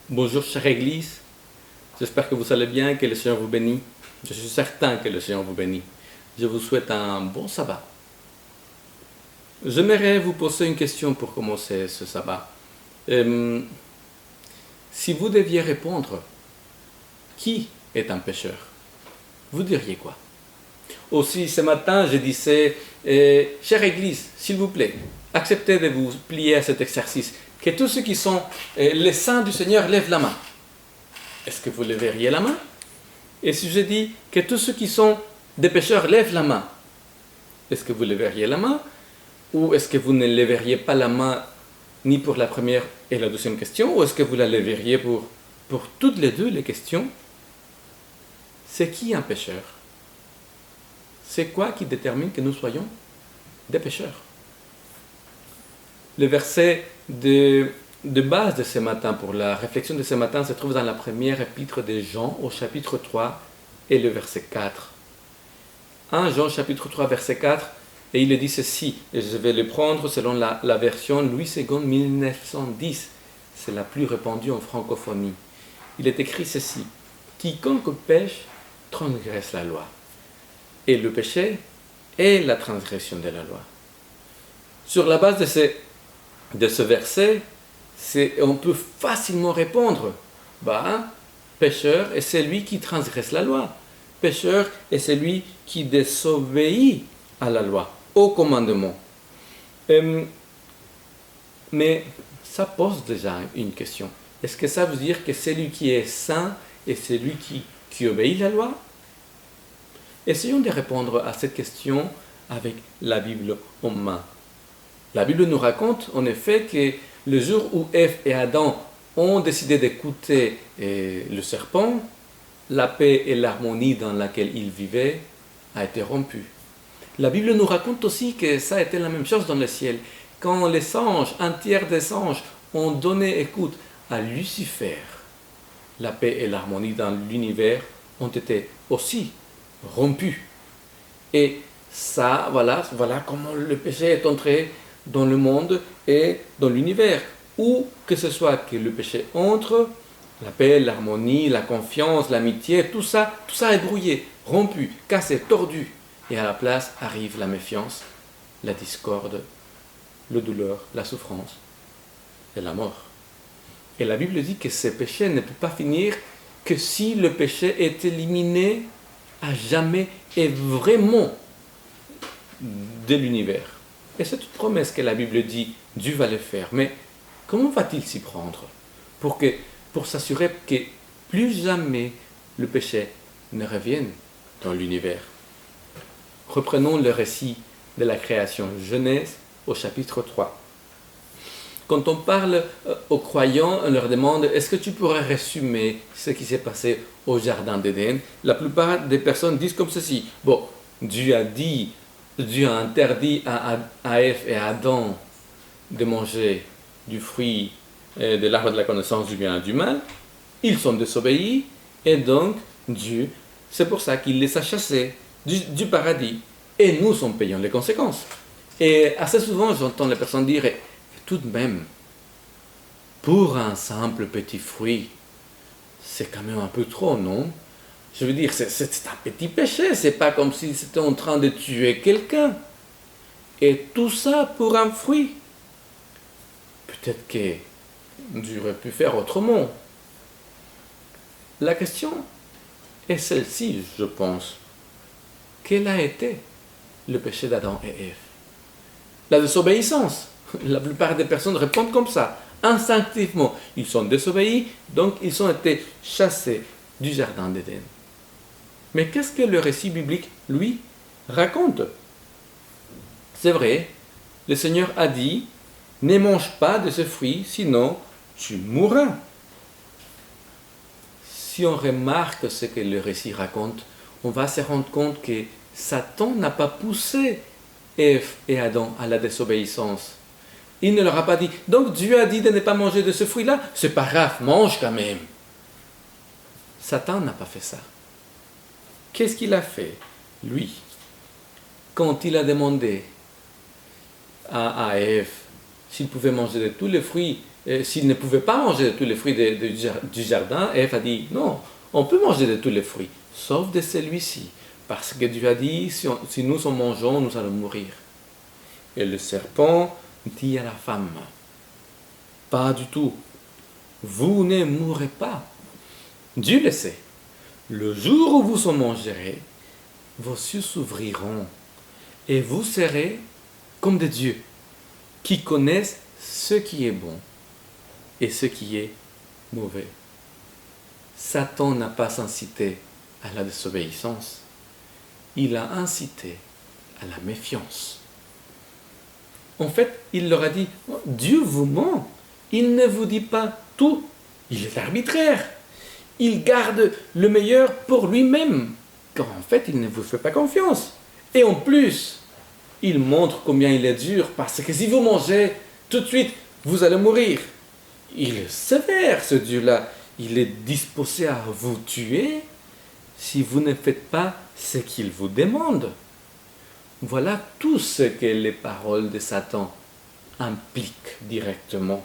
Bonjour chère Église, j'espère que vous allez bien et que le Seigneur vous bénit. Je suis certain que le Seigneur vous bénit. Je vous souhaite un bon sabbat. J'aimerais vous poser une question pour commencer ce sabbat. Si vous deviez répondre, qui est un pécheur? Vous diriez quoi? Aussi ce matin, je disais, chère Église, s'il vous plaît, acceptez de vous plier à cet exercice. Que tous ceux qui sont les saints du Seigneur lèvent la main. Est-ce que vous lèveriez la main? Et si je dis que tous ceux qui sont des pécheurs lèvent la main, est-ce que vous lèveriez la main? Ou est-ce que vous ne lèveriez pas la main ni pour la première et la deuxième question? Ou est-ce que vous la lèveriez pour toutes les deux les questions? C'est qui un pécheur? C'est quoi qui détermine que nous soyons des pécheurs? Le verset de base de ce matin, pour la réflexion de ce matin, se trouve dans la première épître de Jean, au chapitre 3, et le verset 4. 1 Jean, chapitre 3, verset 4, et il dit ceci, et je vais le prendre selon la version Louis II 1910, c'est la plus répandue en francophonie. Il est écrit ceci: quiconque pêche transgresse la loi, et le péché est la transgression de la loi. Sur la base de ce verset, on peut facilement répondre, pécheur est celui qui transgresse la loi. Pécheur est celui qui désobéit à la loi, au commandement. Mais ça pose déjà une question. Est-ce que ça veut dire que celui qui est saint est celui qui obéit à la loi? Essayons de répondre à cette question avec la Bible en main. La Bible nous raconte en effet que le jour où Ève et Adam ont décidé d'écouter le serpent, la paix et l'harmonie dans laquelle ils vivaient a été rompue. La Bible nous raconte aussi que ça a été la même chose dans le ciel. Quand les anges, un tiers des anges, ont donné écoute à Lucifer, la paix et l'harmonie dans l'univers ont été aussi rompues. Et ça, voilà comment le péché est entré dans le monde et dans l'univers. Où que ce soit que le péché entre, la paix, l'harmonie, la confiance, l'amitié, tout ça est brouillé, rompu, cassé, tordu. Et à la place arrive la méfiance, la discorde, la douleur, la souffrance et la mort. Et la Bible dit que ce péché ne peut pas finir que si le péché est éliminé à jamais et vraiment de l'univers. Et c'est une promesse que la Bible dit, Dieu va le faire. Mais comment va-t-il s'y prendre pour s'assurer que plus jamais le péché ne revienne dans l'univers? Reprenons le récit de la création, Genèse au chapitre 3. Quand on parle aux croyants, on leur demande: est-ce que tu pourrais résumer ce qui s'est passé au jardin d'Éden? La plupart des personnes disent comme ceci: Dieu a interdit à Ève et à Adam de manger du fruit de l'arbre de la connaissance du bien et du mal. Ils sont désobéis et donc Dieu, c'est pour ça qu'il les a chassés du paradis. Et nous en payons les conséquences. Et assez souvent, j'entends les personnes dire: tout de même, pour un simple petit fruit, c'est quand même un peu trop, non? Je veux dire, c'est un petit péché, c'est pas comme si c'était en train de tuer quelqu'un. Et tout ça pour un fruit. Peut-être que Dieu aurait pu faire autrement. La question est celle-ci, je pense. Quel a été le péché d'Adam et Ève? La désobéissance. La plupart des personnes répondent comme ça, instinctivement. Ils sont désobéis, donc ils ont été chassés du jardin d'Éden. Mais qu'est-ce que le récit biblique, lui, raconte? C'est vrai, le Seigneur a dit: ne mange pas de ce fruit, sinon tu mourras. Si on remarque ce que le récit raconte, on va se rendre compte que Satan n'a pas poussé Ève et Adam à la désobéissance. Il ne leur a pas dit: donc Dieu a dit de ne pas manger de ce fruit-là, c'est pas grave, mange quand même. Satan n'a pas fait ça. Qu'est-ce qu'il a fait, lui, quand il a demandé à Ève: s'il pouvait manger de tous les fruits, s'il ne pouvait pas manger de tous les fruits du jardin, Ève a dit non, on peut manger de tous les fruits, sauf de celui-ci, parce que Dieu a dit si nous en mangeons, nous allons mourir. Et le serpent dit à la femme, pas du tout, vous ne mourrez pas. Dieu le sait. Le jour où vous en mangerez, vos yeux s'ouvriront et vous serez comme des dieux qui connaissent ce qui est bon et ce qui est mauvais. Satan n'a pas incité à la désobéissance, il a incité à la méfiance. En fait, il leur a dit, Dieu vous ment, il ne vous dit pas tout, il est arbitraire, il garde le meilleur pour lui-même, car en fait, il ne vous fait pas confiance. Et en plus, il montre combien il est dur, parce que si vous mangez, tout de suite, vous allez mourir. Il est sévère, ce Dieu-là. Il est disposé à vous tuer si vous ne faites pas ce qu'il vous demande. Voilà tout ce que les paroles de Satan impliquent directement.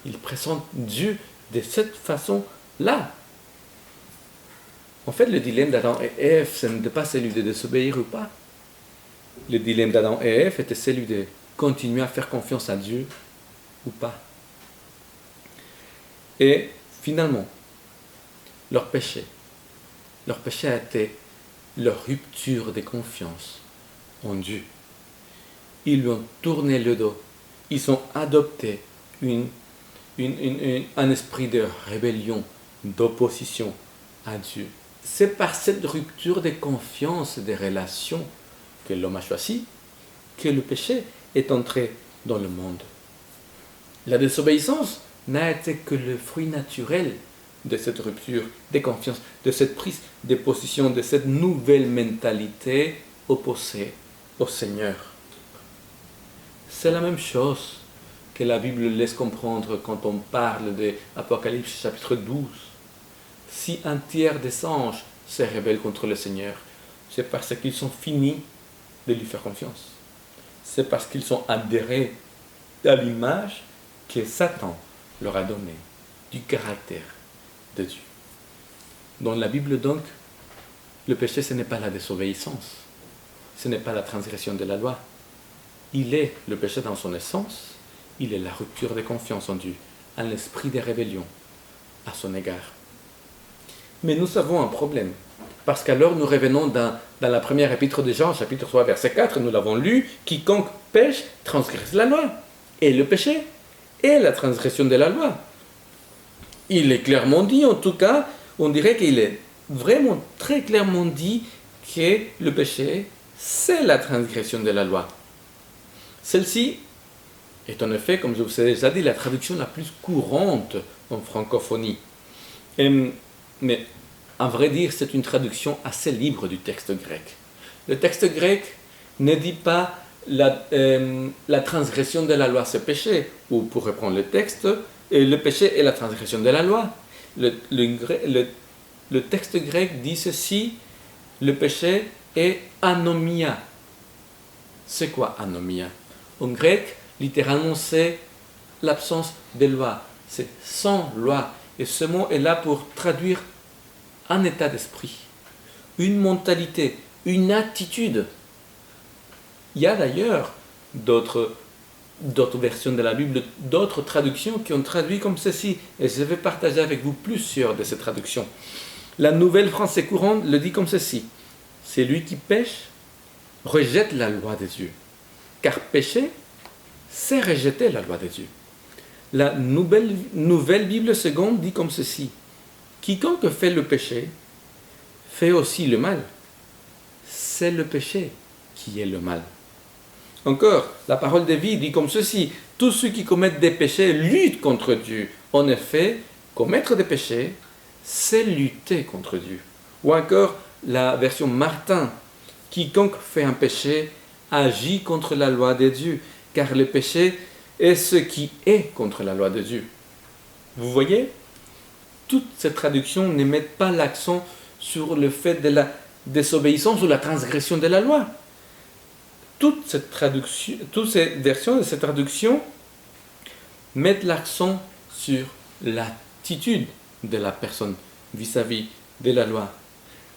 Il présente Dieu de cette façon-là. En fait, le dilemme d'Adam et Ève, ce n'était pas celui de désobéir ou pas. Le dilemme d'Adam et Ève était celui de continuer à faire confiance à Dieu ou pas. Et finalement, leur péché a été leur rupture de confiance en Dieu. Ils lui ont tourné le dos. Ils ont adopté un esprit de rébellion, d'opposition à Dieu. C'est par cette rupture de confiance des relations que l'homme a choisi que le péché est entré dans le monde. La désobéissance n'a été que le fruit naturel de cette rupture de confiance, de cette prise de position, de cette nouvelle mentalité opposée au Seigneur. C'est la même chose que la Bible laisse comprendre quand on parle de Apocalypse chapitre 12. Si un tiers des anges se rebellent contre le Seigneur, c'est parce qu'ils sont finis de lui faire confiance. C'est parce qu'ils sont adhérés à l'image que Satan leur a donnée du caractère de Dieu. Dans la Bible donc, le péché ce n'est pas la désobéissance, ce n'est pas la transgression de la loi. Il est le péché dans son essence, il est la rupture de confiance en Dieu, un esprit de rébellion à son égard. Mais nous avons un problème, parce qu'alors nous revenons dans la première épître de Jean, chapitre 3, verset 4, nous l'avons lu, quiconque pêche transgresse la loi, et le péché est la transgression de la loi. Il est clairement dit, en tout cas, on dirait qu'il est vraiment très clairement dit que le péché, c'est la transgression de la loi. Celle-ci est en effet, comme je vous ai déjà dit, la traduction la plus courante en francophonie. Mais à vrai dire, c'est une traduction assez libre du texte grec. Le texte grec ne dit pas la transgression de la loi, c'est péché, ou pour reprendre le texte, le péché est la transgression de la loi. Le texte grec dit ceci, le péché est anomia. C'est quoi anomia? En grec, littéralement, c'est l'absence de loi. C'est sans loi. Et ce mot est là pour traduire un état d'esprit, une mentalité, une attitude. Il y a d'ailleurs d'autres versions de la Bible, d'autres traductions qui ont traduit comme ceci. Et je vais partager avec vous plusieurs de ces traductions. La Nouvelle Français courante le dit comme ceci. Celui qui pêche rejette la loi de Dieu. Car pécher, c'est rejeter la loi de Dieu. La Nouvelle Bible seconde dit comme ceci. Quiconque fait le péché fait aussi le mal. C'est le péché qui est le mal. Encore, la parole de vie dit comme ceci. Tous ceux qui commettent des péchés luttent contre Dieu. En effet, commettre des péchés, c'est lutter contre Dieu. Ou encore, la version Martin. Quiconque fait un péché agit contre la loi de Dieu, car le péché est ce qui est contre la loi de Dieu. Vous voyez, toutes ces traductions ne mettent pas l'accent sur le fait de la désobéissance ou la transgression de la loi. Toutes ces versions de cette traduction mettre l'accent sur l'attitude de la personne vis-à-vis de la loi.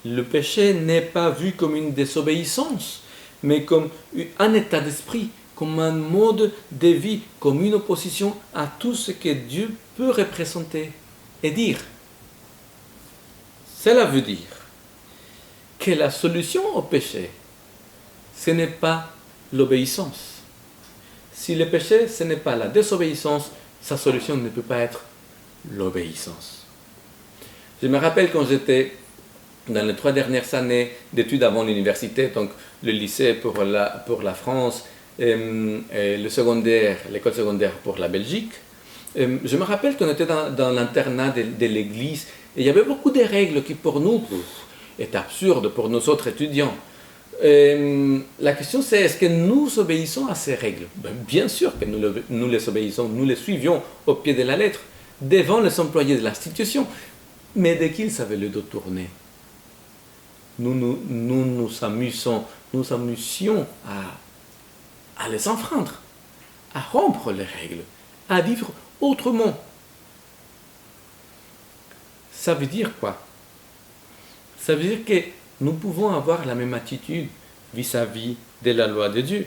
Le péché n'est pas vu comme une désobéissance, mais comme un état d'esprit, comme un mode de vie, comme une opposition à tout ce que Dieu peut représenter et dire. Cela veut dire que la solution au péché, ce n'est pas l'obéissance. Si le péché, ce n'est pas la désobéissance, sa solution ne peut pas être l'obéissance. Je me rappelle quand j'étais dans les 3 dernières années d'études avant l'université, donc le lycée pour la France, et le secondaire, l'école secondaire pour la Belgique, je me rappelle qu'on était dans l'internat de l'église, et il y avait beaucoup de règles qui pour nous étaient absurdes, pour nous autres étudiants. La question c'est, est-ce que nous obéissons à ces règles? Bien sûr que nous les obéissons, nous les suivions au pied de la lettre, devant les employés de l'institution. Mais dès qu'ils savaient le dos tourné, nous amusions à les enfreindre, à rompre les règles, à vivre autrement. Ça veut dire quoi? Ça veut dire que nous pouvons avoir la même attitude vis-à-vis de la loi de Dieu.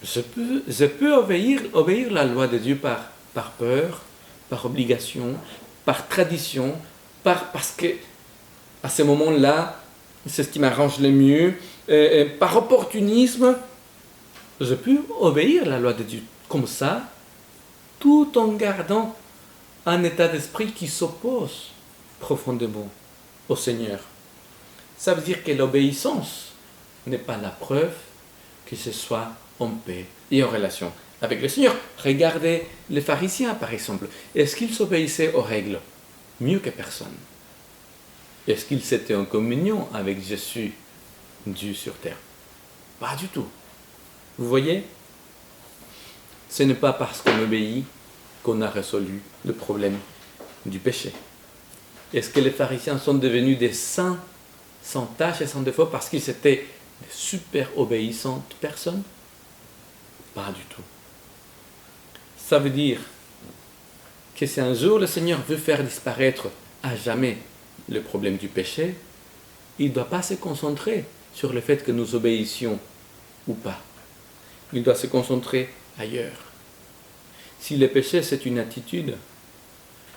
Je peux obéir la loi de Dieu par peur, par obligation, par tradition, parce que à ce moment-là, c'est ce qui m'arrange le mieux, par opportunisme, je peux obéir la loi de Dieu comme ça, tout en gardant un état d'esprit qui s'oppose profondément au Seigneur. Ça veut dire que l'obéissance n'est pas la preuve que ce soit en paix et en relation avec le Seigneur. Regardez les pharisiens par exemple. Est-ce qu'ils obéissaient aux règles mieux que personne? Est-ce qu'ils étaient en communion avec Jésus, Dieu sur terre? Pas du tout. Vous voyez? Ce n'est pas parce qu'on obéit qu'on a résolu le problème du péché. Est-ce que les pharisiens sont devenus des saints sans tache et sans défaut parce qu'ils étaient des super obéissantes personnes? Pas du tout. Ça veut dire que si un jour le Seigneur veut faire disparaître à jamais le problème du péché, il ne doit pas se concentrer sur le fait que nous obéissions ou pas. Il doit se concentrer ailleurs. Si le péché c'est une attitude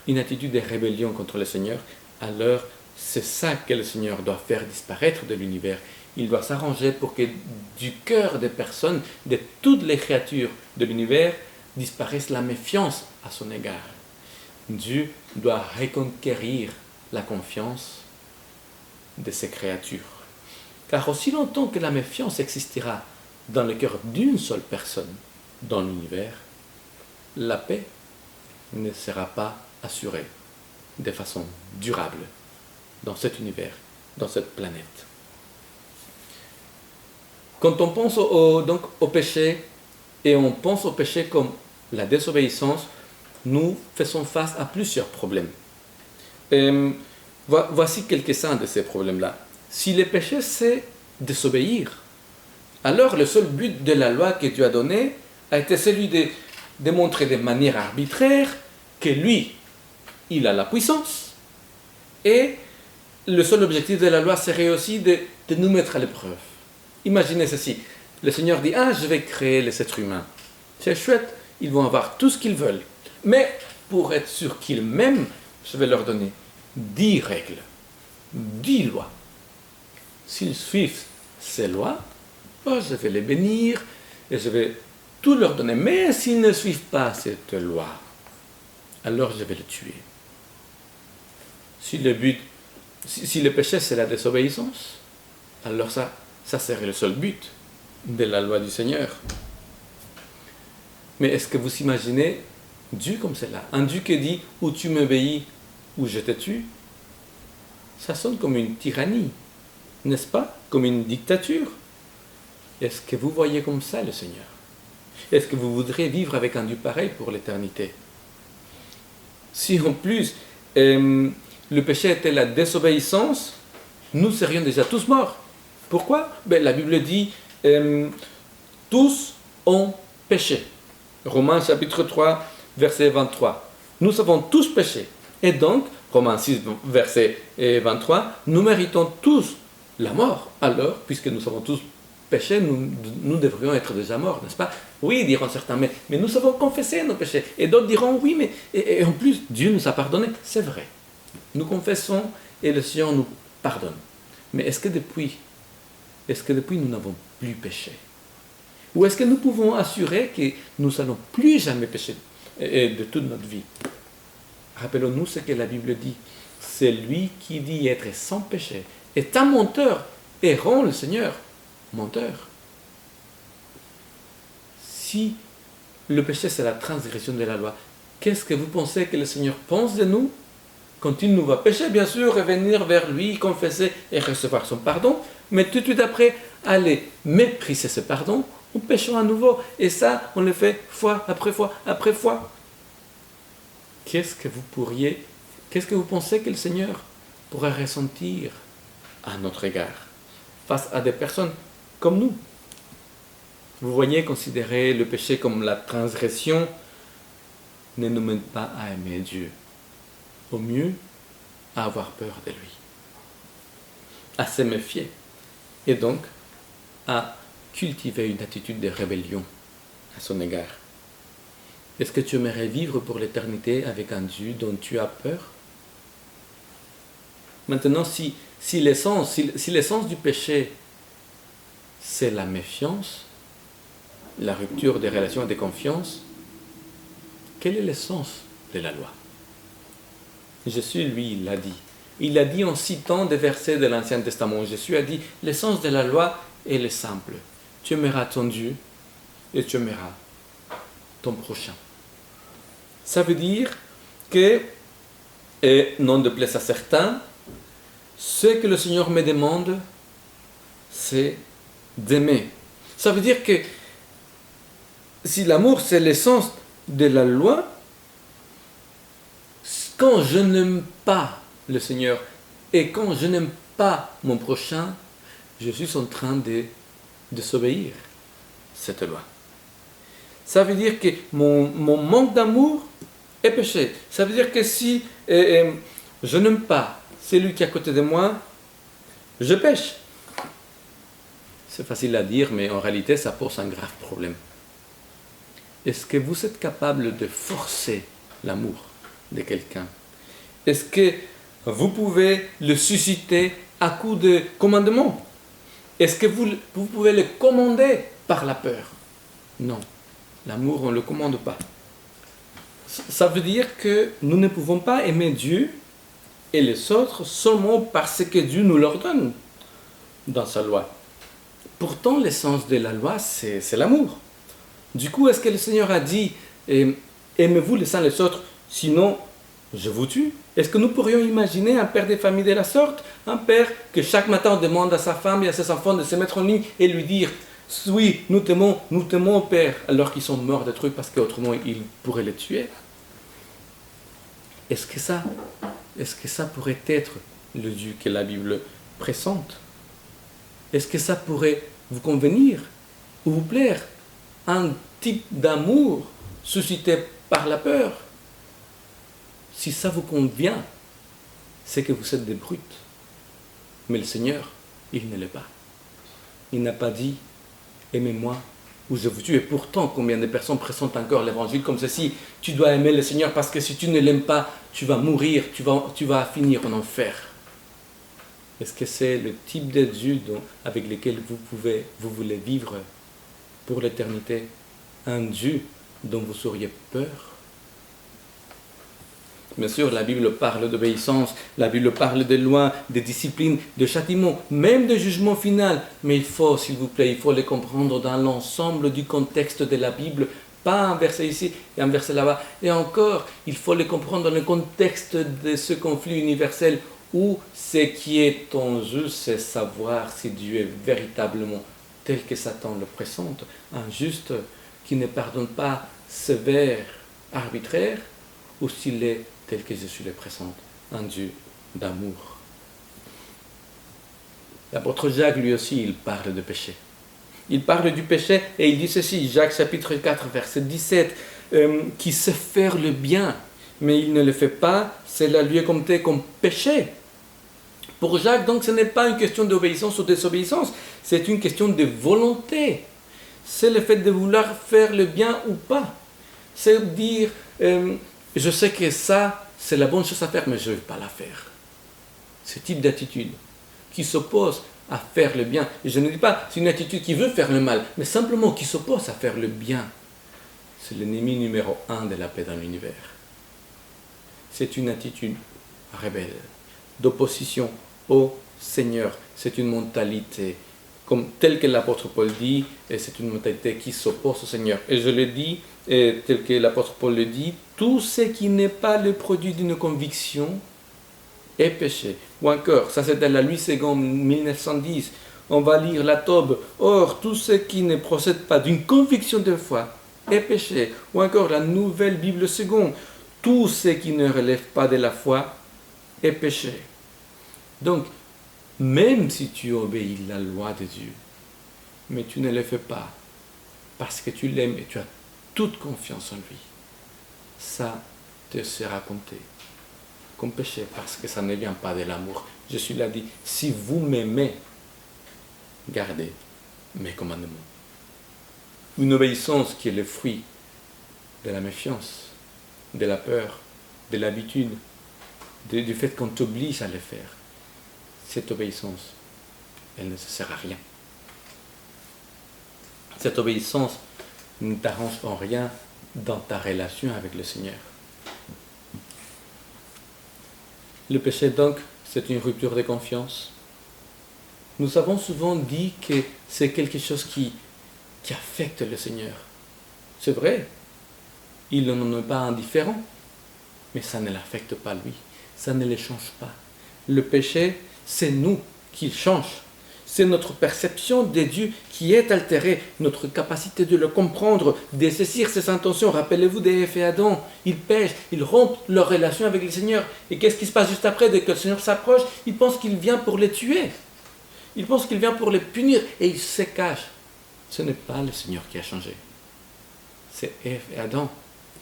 de rébellion contre le Seigneur, alors c'est ça que le Seigneur doit faire disparaître de l'univers. Il doit s'arranger pour que du cœur des personnes, de toutes les créatures de l'univers, disparaisse la méfiance à son égard. Dieu doit reconquérir la confiance de ses créatures. Car aussi longtemps que la méfiance existera dans le cœur d'une seule personne dans l'univers, la paix ne sera pas assurée de façon durable dans cet univers, dans cette planète. Quand on pense donc au péché, et on pense au péché comme la désobéissance, nous faisons face à plusieurs problèmes. Voici quelques-uns de ces problèmes-là. Si le péché c'est désobéir, alors le seul but de la loi que Dieu a donné a été celui de démontrer de manière arbitraire que lui, il a la puissance, et le seul objectif de la loi serait aussi de nous mettre à l'épreuve. Imaginez ceci, le Seigneur dit, je vais créer les êtres humains, c'est chouette, ils vont avoir tout ce qu'ils veulent, mais pour être sûr qu'ils m'aiment, je vais leur donner 10 règles, 10 lois. S'ils suivent ces lois, je vais les bénir et je vais tout leur donner. Mais s'ils ne suivent pas cette loi, alors je vais les tuer. Si le péché c'est la désobéissance, alors ça serait le seul but de la loi du Seigneur. Mais est-ce que vous imaginez Dieu comme cela? Un Dieu qui dit ou tu m'obéis ou je te tue, ça sonne comme une tyrannie, n'est-ce pas? Comme une dictature. Est-ce que vous voyez comme ça le Seigneur? Est-ce que vous voudrez vivre avec un Dieu pareil pour l'éternité? Si en plus le péché était la désobéissance, nous serions déjà tous morts. Pourquoi? La Bible dit tous ont péché. Romains chapitre 3, verset 23. Nous avons tous péché. Et donc, Romains 6, verset 23, nous méritons tous la mort. Alors, puisque nous avons tous péché, nous devrions être déjà morts, n'est-ce pas? Oui, diront certains, mais nous avons confessé nos péchés. Et d'autres diront, oui, mais et en plus, Dieu nous a pardonné. C'est vrai. Nous confessons et le Seigneur nous pardonne. Mais est-ce que depuis nous n'avons plus péché? Ou est-ce que nous pouvons assurer que nous n'allons plus jamais pécher de toute notre vie? Rappelons-nous ce que la Bible dit. C'est lui qui dit être sans péché est un menteur et rend le Seigneur menteur. Si le péché c'est la transgression de la loi, qu'est-ce que vous pensez que le Seigneur pense de nous quand il nous voit pécher? Bien sûr, revenir vers lui, confesser et recevoir son pardon, mais tout de suite après, aller mépriser ce pardon, nous péchons à nouveau. Et ça, on le fait fois après fois après fois. Qu'est-ce que vous pensez que le Seigneur pourrait ressentir à notre égard face à des personnes comme nous? Vous voyez, considérer le péché comme la transgression ne nous mène pas à aimer Dieu. Au mieux, à avoir peur de lui, à se méfier et donc à cultiver une attitude de rébellion à son égard. Est-ce que tu aimerais vivre pour l'éternité avec un Dieu dont tu as peur? Maintenant, si l'essence du péché, c'est la méfiance, la rupture des relations et des confiances, quelle est l'essence de la loi? Jésus, lui, il l'a dit. Il l'a dit en citant des versets de l'Ancien Testament. Jésus a dit, l'essence de la loi, elle est simple. Tu aimeras ton Dieu et tu aimeras ton prochain. Ça veut dire que, et non de plaise à certains, ce que le Seigneur me demande, c'est d'aimer. Ça veut dire que si l'amour c'est l'essence de la loi, quand je n'aime pas le Seigneur et quand je n'aime pas mon prochain, je suis en train de désobéir cette loi. Ça veut dire que mon manque d'amour est péché. Ça veut dire que si je n'aime pas celui qui est à côté de moi, je pêche. C'est facile à dire, mais en réalité, ça pose un grave problème. Est-ce que vous êtes capable de forcer l'amour de quelqu'un? Est-ce que vous pouvez le susciter à coup de commandement? Est-ce que vous pouvez le commander par la peur? Non. L'amour, on ne le commande pas. Ça veut dire que nous ne pouvons pas aimer Dieu et les autres seulement parce que Dieu nous l'ordonne dans sa loi. Pourtant, l'essence de la loi, c'est l'amour. Du coup, est-ce que le Seigneur a dit « Aimez-vous les uns les autres, sinon je vous tue » Est-ce que nous pourrions imaginer un père de famille de la sorte? Un père que chaque matin demande à sa femme et à ses enfants de se mettre en ligne et lui dire « Oui, nous t'aimons, Père », alors qu'ils sont morts de trucs parce qu'autrement il pourrait les tuer. Est-ce que ça pourrait être le Dieu que la Bible présente? Est-ce que ça pourrait vous convenir ou vous plaire? Un type d'amour suscité par la peur? Si ça vous convient, c'est que vous êtes des brutes. Mais le Seigneur, il ne l'est pas. Il n'a pas dit « Aimez-moi ou je vous tue ». Et pourtant, combien de personnes présentent encore l'évangile comme ceci: tu dois aimer le Seigneur parce que si tu ne l'aimes pas, tu vas mourir, tu vas finir en enfer. Est-ce que c'est le type de Dieu avec lequel vous voulez vivre pour l'éternité? Un Dieu dont vous auriez peur? Bien sûr, la Bible parle d'obéissance, la Bible parle de lois, de discipline, de châtiment, même de jugement final. Mais il faut, s'il vous plaît, les comprendre dans l'ensemble du contexte de la Bible, pas un verset ici et un verset là-bas. Et encore, il faut les comprendre dans le contexte de ce conflit universel où ce qui est en jeu, c'est savoir si Dieu est véritablement tel que Satan le présente, un juste qui ne pardonne pas sévère, arbitraire, ou s'il est tel que Jésus le présente, un Dieu d'amour. L'apôtre Jacques, lui aussi, il parle de péché. Il parle du péché et il dit ceci, Jacques chapitre 4, verset 17, qui sait faire le bien, mais il ne le fait pas, cela lui est compté comme péché. Pour Jacques, donc, ce n'est pas une question d'obéissance ou de désobéissance, c'est une question de volonté. C'est le fait de vouloir faire le bien ou pas. C'est dire, je sais que ça, c'est la bonne chose à faire, mais je ne veux pas la faire. Ce type d'attitude qui s'oppose à faire le bien. Et je ne dis pas c'est une attitude qui veut faire le mal, mais simplement qui s'oppose à faire le bien. C'est l'ennemi numéro 1 de la paix dans l'univers. C'est une attitude rebelle, d'opposition au Seigneur. C'est une mentalité, comme tel que l'apôtre Paul dit, et c'est une mentalité qui s'oppose au Seigneur. Et je le dis, tel que l'apôtre Paul le dit, tout ce qui n'est pas le produit d'une conviction est péché. Ou encore, ça c'est dans la Louis II 1910, on va lire la Tobe. Or, tout ce qui ne procède pas d'une conviction de foi est péché. Ou encore, la Nouvelle Bible seconde, tout ce qui ne relève pas de la foi est péché. Donc, même si tu obéis la loi de Dieu, mais tu ne le fais pas parce que tu l'aimes et tu as toute confiance en lui, ça te sera compté comme péché parce que ça ne vient pas de l'amour. Jésus l'a dit, si vous m'aimez, gardez mes commandements. Une obéissance qui est le fruit de la méfiance, de la peur, de l'habitude, du fait qu'on t'oblige à le faire. Cette obéissance, elle ne sert à rien. Cette obéissance ne t'arrange en rien dans ta relation avec le Seigneur. Le péché, donc, c'est une rupture de confiance. Nous avons souvent dit que c'est quelque chose qui affecte le Seigneur. C'est vrai, il n'en est pas indifférent, mais ça ne l'affecte pas lui, ça ne le change pas. Le péché, c'est nous qui change. C'est notre perception de Dieu qui est altérée, notre capacité de le comprendre, de saisir ses intentions. Rappelez-vous d'Ève et Adam, ils pêchent, ils rompent leur relation avec le Seigneur. Et qu'est-ce qui se passe juste après? Dès que le Seigneur s'approche, ils pensent qu'il vient pour les tuer. Ils pensent qu'il vient pour les punir et ils se cachent. Ce n'est pas le Seigneur qui a changé. C'est Ève et Adam,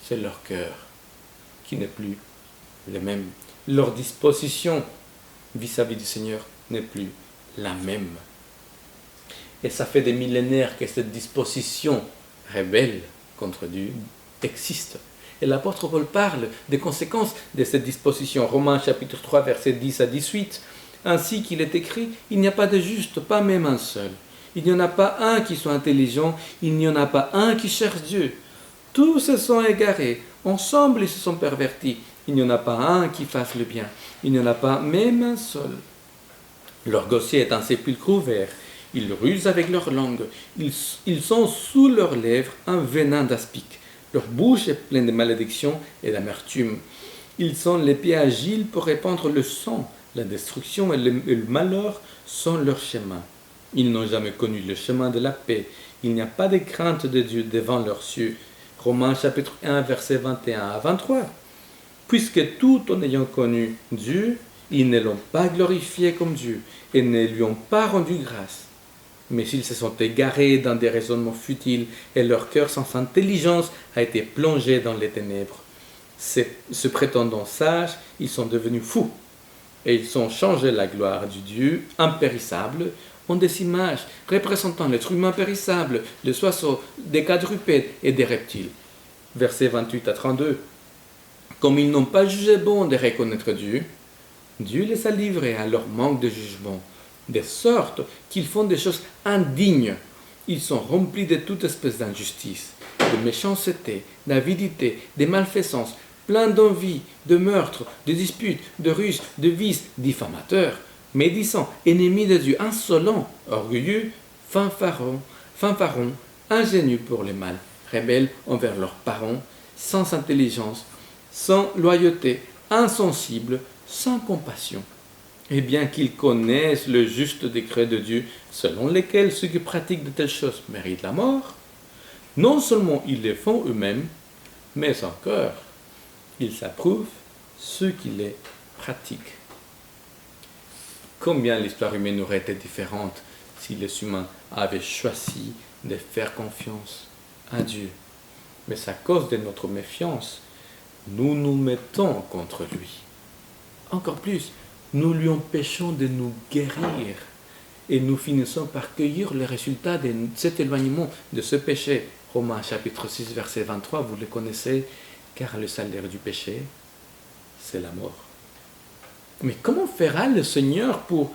c'est leur cœur qui n'est plus le même. Leur disposition vis-à-vis du Seigneur n'est plus la même. Et ça fait des millénaires que cette disposition rebelle contre Dieu existe. Et l'apôtre Paul parle des conséquences de cette disposition. Romains chapitre 3, versets 10 à 18. Ainsi qu'il est écrit, il n'y a pas de juste, pas même un seul. Il n'y en a pas un qui soit intelligent, il n'y en a pas un qui cherche Dieu. Tous se sont égarés, ensemble ils se sont pervertis. Il n'y en a pas un qui fasse le bien, il n'y en a pas même un seul. Leur gosier est un sépulcre ouvert, ils rusent avec leur langue, ils sont sous leurs lèvres un venin d'aspic. Leur bouche est pleine de malédictions et d'amertume. Ils sont les pieds agiles pour répandre le sang, la destruction et le malheur sont leur chemin. Ils n'ont jamais connu le chemin de la paix, il n'y a pas de crainte de Dieu devant leurs cieux. Romains chapitre 1, versets 21 à 23. Puisque tout en ayant connu Dieu, ils ne l'ont pas glorifié comme Dieu et ne lui ont pas rendu grâce. Mais ils se sont égarés dans des raisonnements futiles et leur cœur sans intelligence a été plongé dans les ténèbres. Se prétendant sages, ils sont devenus fous et ils ont changé la gloire du Dieu impérissable en des images représentant l'être humain périssable, les oiseaux, des quadrupèdes et des reptiles. Versets 28 à 32. Comme ils n'ont pas jugé bon de reconnaître Dieu, Dieu les a livrés à leur manque de jugement, de sorte qu'ils font des choses indignes. Ils sont remplis de toute espèce d'injustice, de méchanceté, d'avidité, de malfaisance, pleins d'envie, de meurtres, de disputes, de ruses, de vices, diffamateurs, médisants, ennemis de Dieu, insolents, orgueilleux, fanfarons, ingénieux pour le mal, rebelles envers leurs parents, sans intelligence, sans loyauté, insensibles, sans compassion. Et bien qu'ils connaissent le juste décret de Dieu, selon lequel ceux qui pratiquent de telles choses méritent la mort, non seulement ils les font eux-mêmes, mais encore, ils approuvent ceux qui les pratiquent. Combien l'histoire humaine aurait été différente si les humains avaient choisi de faire confiance à Dieu. mais à cause de notre méfiance, nous nous mettons contre lui. Encore plus, nous lui empêchons de nous guérir et nous finissons par cueillir le résultat de cet éloignement, de ce péché. Romains chapitre 6, verset 23, vous le connaissez, car le salaire du péché, c'est la mort. Mais comment fera le Seigneur pour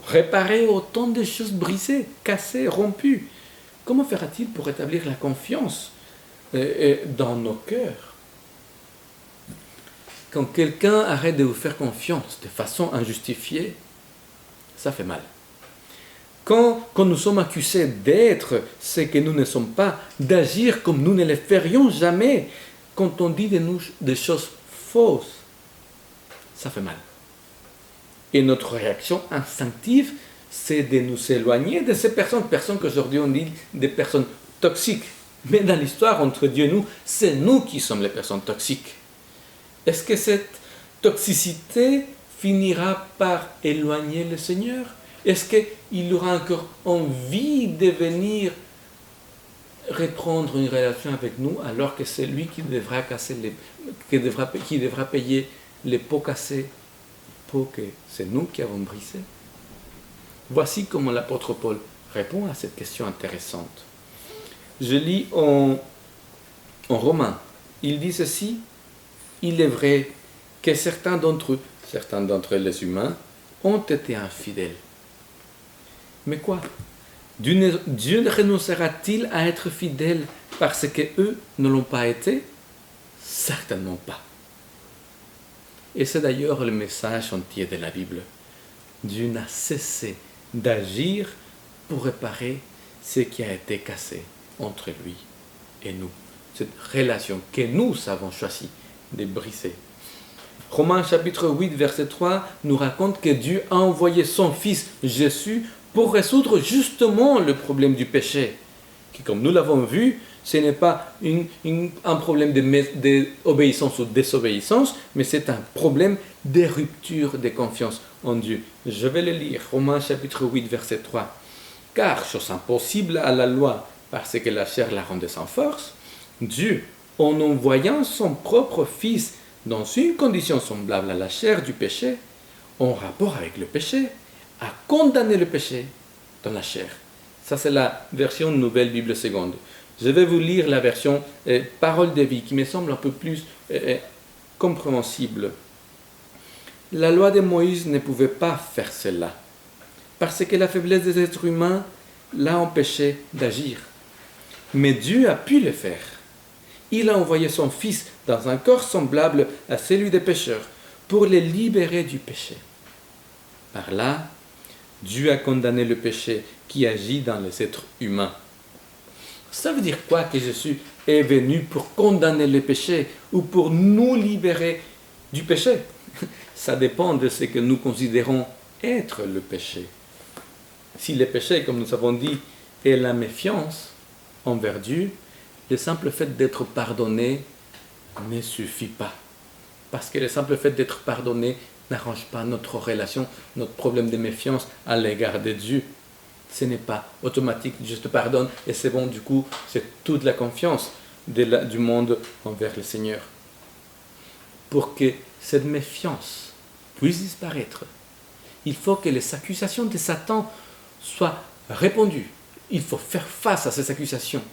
réparer autant de choses brisées, cassées, rompues? Comment fera-t-il pour rétablir la confiance dans nos cœurs? Quand quelqu'un arrête de vous faire confiance de façon injustifiée, ça fait mal. Quand nous sommes accusés d'être ce que nous ne sommes pas, d'agir comme nous ne le ferions jamais, quand on dit de nous des choses fausses, ça fait mal. Et notre réaction instinctive, c'est de nous éloigner de ces personnes qu'aujourd'hui on dit des personnes toxiques. Mais dans l'histoire entre Dieu et nous, c'est nous qui sommes les personnes toxiques. Est-ce que cette toxicité finira par éloigner le Seigneur? Est-ce qu'il aura encore envie de venir reprendre une relation avec nous alors que c'est lui qui devra payer les pots cassés, pots que c'est nous qui avons brisés? Voici comment l'apôtre Paul répond à cette question intéressante. Je lis en Romains, il dit ceci: il est vrai que certains d'entre les humains, ont été infidèles. Mais quoi? Dieu renoncera-t-il à être fidèle parce qu'eux ne l'ont pas été? Certainement pas. Et c'est d'ailleurs le message entier de la Bible. Dieu n'a cessé d'agir pour réparer ce qui a été cassé entre lui et nous. Cette relation que nous avons choisi de briser. Romains chapitre 8, verset 3 nous raconte que Dieu a envoyé son Fils Jésus pour résoudre justement le problème du péché. Qui, comme nous l'avons vu, ce n'est pas un problème d'obéissance ou désobéissance, mais c'est un problème de rupture de confiance en Dieu. Je vais le lire, Romains chapitre 8, verset 3. Car, chose impossible à la loi, parce que la chair la rendait sans force, Dieu, en envoyant son propre Fils dans une condition semblable à la chair du péché, en rapport avec le péché, a condamné le péché dans la chair. Ça, c'est la version Nouvelle Bible Seconde. Je vais vous lire la version Parole de vie, qui me semble un peu plus compréhensible. La loi de Moïse ne pouvait pas faire cela, parce que la faiblesse des êtres humains l'a empêché d'agir. Mais Dieu a pu le faire. Il a envoyé son Fils dans un corps semblable à celui des pécheurs, pour les libérer du péché. Par là, Dieu a condamné le péché qui agit dans les êtres humains. Ça veut dire quoi que Jésus est venu pour condamner le péché ou pour nous libérer du péché? Ça dépend de ce que nous considérons être le péché. Si le péché, comme nous avons dit, est la méfiance envers Dieu, le simple fait d'être pardonné ne suffit pas. Parce que le simple fait d'être pardonné n'arrange pas notre relation, notre problème de méfiance à l'égard de Dieu. Ce n'est pas automatique, Dieu te pardonne et c'est bon, du coup, c'est toute la confiance du monde envers le Seigneur. Pour que cette méfiance puisse disparaître, il faut que les accusations de Satan soient répondues. Il faut faire face à ces accusations.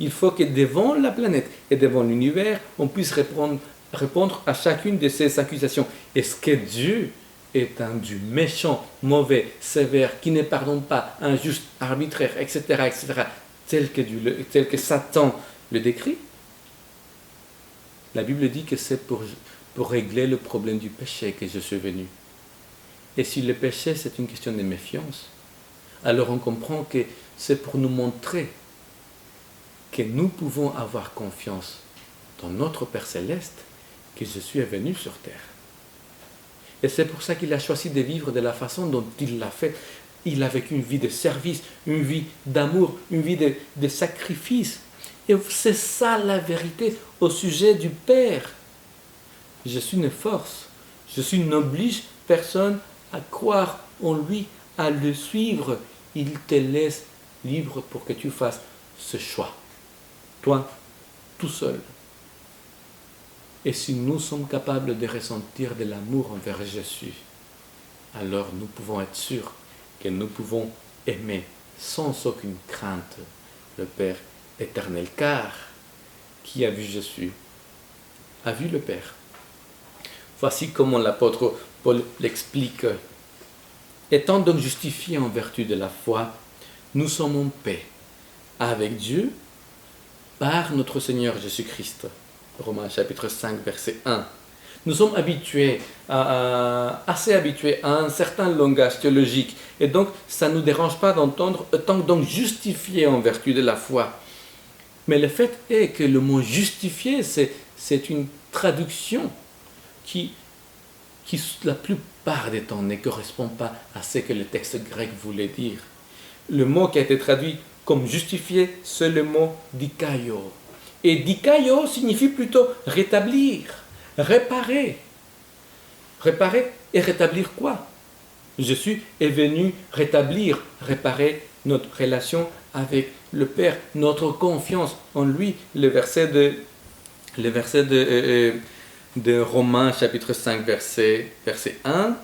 Il faut que devant la planète et devant l'univers, on puisse répondre à chacune de ces accusations. Est-ce que Dieu est un Dieu méchant, mauvais, sévère, qui ne pardonne pas, injuste, arbitraire, etc., tel que Satan le décrit? La Bible dit que c'est pour régler le problème du péché que je suis venu. Et si le péché, c'est une question de méfiance, alors on comprend que c'est pour nous montrer que nous pouvons avoir confiance dans notre Père Céleste, que Jésus est venu sur terre. Et c'est pour ça qu'il a choisi de vivre de la façon dont il l'a fait. Il a vécu une vie de service, une vie d'amour, une vie de sacrifice. Et c'est ça la vérité au sujet du Père. Jésus ne force, Jésus n'oblige personne à croire en lui, à le suivre. Il te laisse libre pour que tu fasses ce choix. Toi, tout seul. Et si nous sommes capables de ressentir de l'amour envers Jésus, alors nous pouvons être sûrs que nous pouvons aimer sans aucune crainte le Père éternel, car qui a vu Jésus a vu le Père. Voici comment l'apôtre Paul l'explique. Étant donc justifiés en vertu de la foi, nous sommes en paix avec Dieu par notre Seigneur Jésus-Christ. Romains chapitre 5, verset 1. Nous sommes assez habitués à un certain langage théologique, et donc ça ne nous dérange pas d'entendre étant donc justifié en vertu de la foi. Mais le fait est que le mot justifié, c'est une traduction qui la plupart des temps ne correspond pas à ce que le texte grec voulait dire. Le mot qui a été traduit comme justifié, c'est le mot dikaio. Et dikaio signifie plutôt rétablir, réparer. Réparer et rétablir quoi? Jésus est venu rétablir, réparer notre relation avec le Père, notre confiance en lui. Le verset de Romains chapitre 5 verset 1.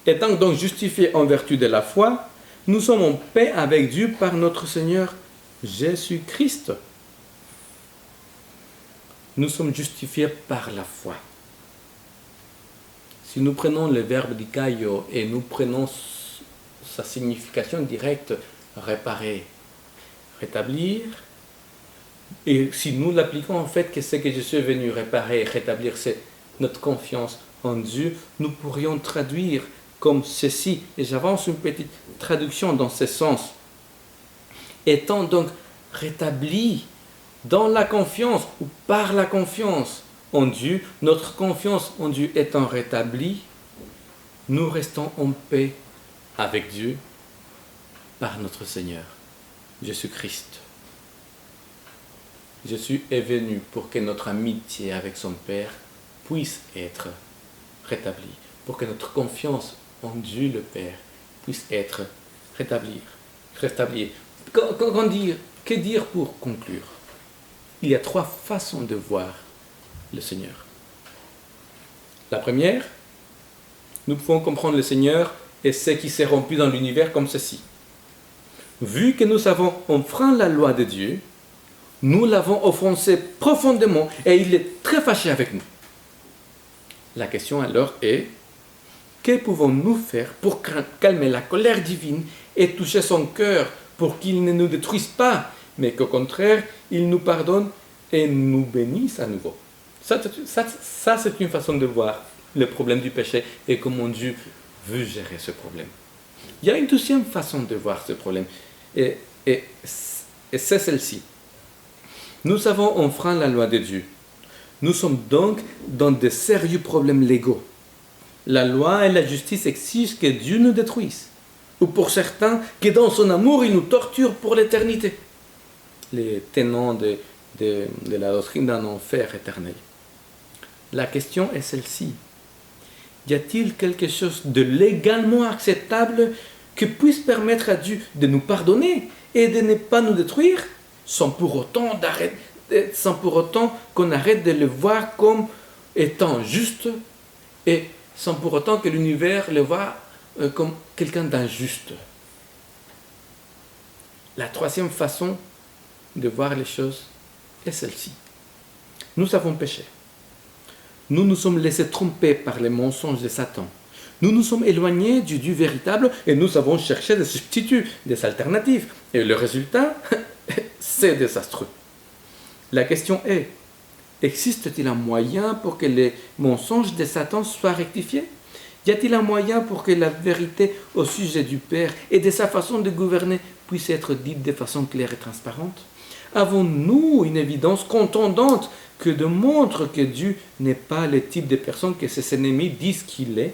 Étant donc justifiés en vertu de la foi, nous sommes en paix avec Dieu par notre Seigneur Jésus-Christ. Nous sommes justifiés par la foi. Si nous prenons le verbe dikaio et nous prenons sa signification directe, réparer, rétablir, et si nous l'appliquons en fait que ce que Jésus est venu réparer et rétablir, c'est notre confiance en Dieu, nous pourrions traduire comme ceci, et j'avance une petite traduction dans ce sens. Étant donc rétablis dans la confiance ou par la confiance en Dieu, notre confiance en Dieu étant rétablie, nous restons en paix avec Dieu par notre Seigneur, Jésus-Christ. Jésus est venu pour que notre amitié avec son Père puisse être rétablie, pour que notre confiance en Dieu le Père puisse être rétablie. Que dire pour conclure? Il y a 3 façons de voir le Seigneur. La première, nous pouvons comprendre le Seigneur et ce qui s'est rompu dans l'univers comme ceci. Vu que nous avons enfreint la loi de Dieu, nous l'avons offensé profondément et il est très fâché avec nous. La question alors est, que pouvons-nous faire pour calmer la colère divine et toucher son cœur pour qu'il ne nous détruise pas, mais qu'au contraire, il nous pardonne et nous bénisse à nouveau? Ça, c'est une façon de voir le problème du péché et comment Dieu veut gérer ce problème. Il y a une deuxième façon de voir ce problème, et c'est celle-ci. Nous avons enfreint la loi de Dieu. Nous sommes donc dans de sérieux problèmes légaux. La loi et la justice exigent que Dieu nous détruise, ou pour certains, que dans son amour, il nous torture pour l'éternité. Les tenants de la doctrine d'un enfer éternel. La question est celle-ci. Y a-t-il quelque chose de légalement acceptable qui puisse permettre à Dieu de nous pardonner et de ne pas nous détruire, sans pour autant qu'on arrête de le voir comme étant juste et sans pour autant que l'univers le voit comme quelqu'un d'injuste? La troisième façon de voir les choses est celle-ci. Nous avons péché. Nous nous sommes laissés tromper par les mensonges de Satan. Nous nous sommes éloignés du Dieu véritable et nous avons cherché des substituts, des alternatives. Et le résultat, c'est désastreux. La question est, existe-t-il un moyen pour que les mensonges de Satan soient rectifiés? Y a-t-il un moyen pour que la vérité au sujet du Père et de sa façon de gouverner puisse être dite de façon claire et transparente? Avons-nous une évidence contondante que démontre que Dieu n'est pas le type de personne que ses ennemis disent qu'il est?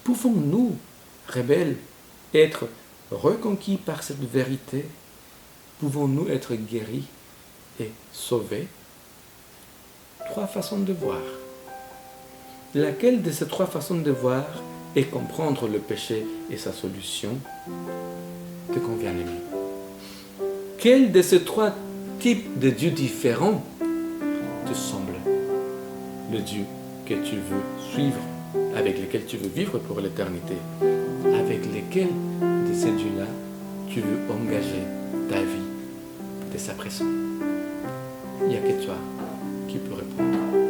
Pouvons-nous, rebelles, être reconquis par cette vérité? Pouvons-nous être guéris et sauvés? 3 façons de voir. Laquelle de ces 3 façons de voir et comprendre le péché et sa solution te convient le mieux? Quel de ces 3 types de Dieu différents te semble le Dieu que tu veux suivre, avec lequel tu veux vivre pour l'éternité, avec lequel de ces dieux-là tu veux engager ta vie dès à présent? Il n'y a que toi qui peux répondre.